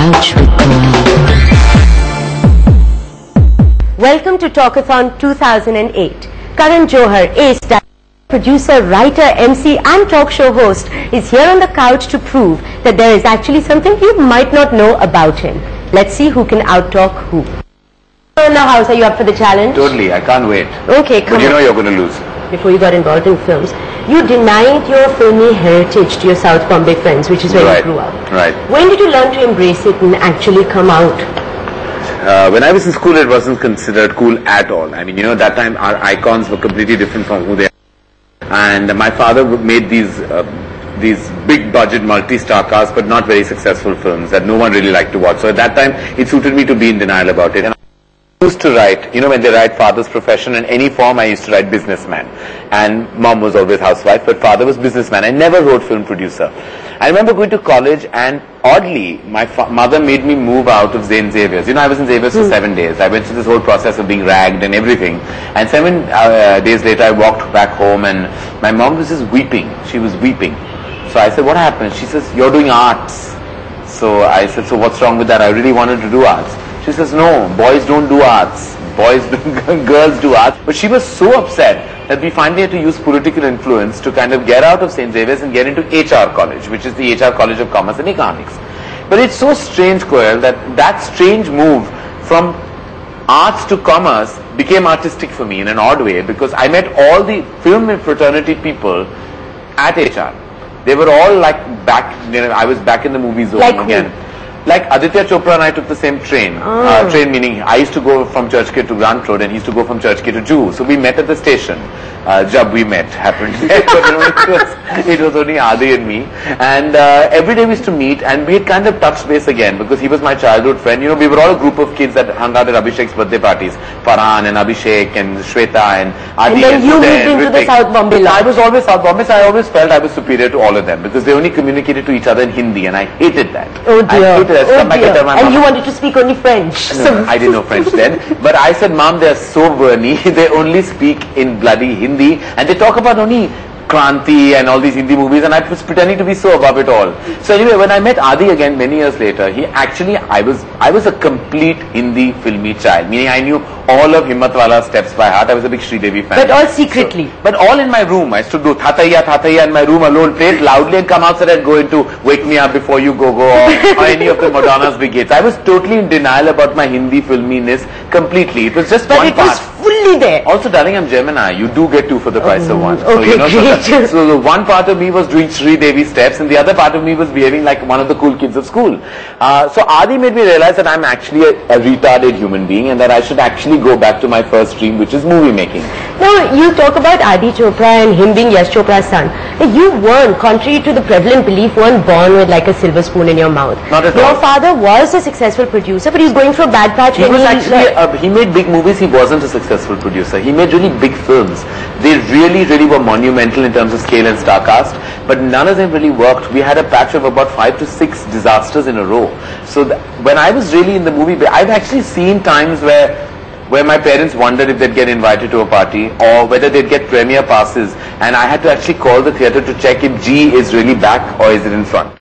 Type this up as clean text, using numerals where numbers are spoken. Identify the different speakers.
Speaker 1: couch with Koel.
Speaker 2: Welcome to Talkathon 2008. Karan Johar, ace producer, writer, MC and talk show host is here on the couch to prove that there is actually something you might not know about him. Let's see who can out-talk who. So in the house, are you up for the challenge?
Speaker 3: Totally, I can't wait.
Speaker 2: Okay, come on.
Speaker 3: But you know you're going to lose.
Speaker 2: Before you got involved in films, you denied your filmy heritage to your South Bombay friends, which is where you grew up.
Speaker 3: Right.
Speaker 2: When did you learn to embrace it and actually come out?
Speaker 3: When I was in school, it wasn't considered cool at all. I mean, you know, that time our icons were completely different from who they are. And my father made these big budget multi-star casts, but not very successful films that no one really liked to watch. So at that time, it suited me to be in denial about it. And I used to write, you know, when they write father's profession in any form, I used to write businessman. And mom was always housewife, but father was businessman. I never wrote film producer. I remember going to college, and oddly, my mother made me move out of St. Xavier's. You know, I was in Xavier's for 7 days. I went through this whole process of being ragged and everything. And 7 days later, I walked back home, and my mom was just weeping. She was weeping. So I said, what happened? She says, you're doing arts. So I said, so what's wrong with that? I really wanted to do arts. She says, no, boys don't do arts. Girls do arts. But she was so upset that we finally had to use political influence to kind of get out of St. Xavier's and get into HR college, which is the HR College of Commerce and Economics. But it's so strange, Koel, that strange move from arts to commerce became artistic for me in an odd way, because I met all the film and fraternity people at HR. They were all like back, you know, I was back in the movie zone
Speaker 2: like
Speaker 3: again.
Speaker 2: Who?
Speaker 3: Like Aditya Chopra and I took the same train. Train meaning I used to go from Churchgate to Grant Road and he used to go from Churchgate to Juhu. So we met at the station. Jab we met happened. It was only Adi and me. And every day we used to meet, and we had kind of touched base again because he was my childhood friend. You know, we were all a group of kids that hung out at Abhishek's birthday parties. Farhan and Abhishek and Shweta and Adi.
Speaker 2: And then you moved into the South Bombay lot.
Speaker 3: I was always South Bombay, so I always felt I was superior to all of them because they only communicated to each other in Hindi, and I hated that.
Speaker 2: Oh dear. And you wanted to speak only French.
Speaker 3: No, I didn't know French then. But I said, Mom, they're so verny. They only speak in bloody Hindi. And they talk about only Kranti and all these Hindi movies, and I was pretending to be so above it all. So anyway, when I met Adi again many years later, I was a complete Hindi filmy child, meaning I knew all of Himmatwala's steps by heart. I was a big Sridevi fan.
Speaker 2: But all secretly.
Speaker 3: So, but all in my room. I used to do Thataiya in my room alone, play it loudly and come outside and go into Wake Me Up Before You Go or any of the Madonna's big hits. I was totally in denial about my Hindi filminess completely. It was just one part.
Speaker 2: But it was fully there.
Speaker 3: Also, darling, I'm Gemini. You do get 2 for the price of 1.
Speaker 2: Okay,
Speaker 3: so, you know,
Speaker 2: great.
Speaker 3: so the one part of me was doing Sri Devi steps, and the other part of me was behaving like one of the cool kids of school. So Adi made me realize that I'm actually a retarded human being, and that I should actually go back to my first dream, which is movie making.
Speaker 2: Now, you talk about Adi Chopra and him being Yash Chopra's son. You weren't, contrary to the prevalent belief, weren't born with like a silver spoon in your mouth.
Speaker 3: Not at all.
Speaker 2: Your father was a successful producer, but he's going through a bad patch.
Speaker 3: He was actually, he made big movies. He wasn't a successful producer. He made really big films. They really were monumental in terms of scale and star cast, but none of them really worked. We had a patch of about 5 to 6 disasters in a row. So when I was really in the movie, I've actually seen times where my parents wondered if they'd get invited to a party or whether they'd get premiere passes, and I had to actually call the theatre to check if G is really back or is it in front.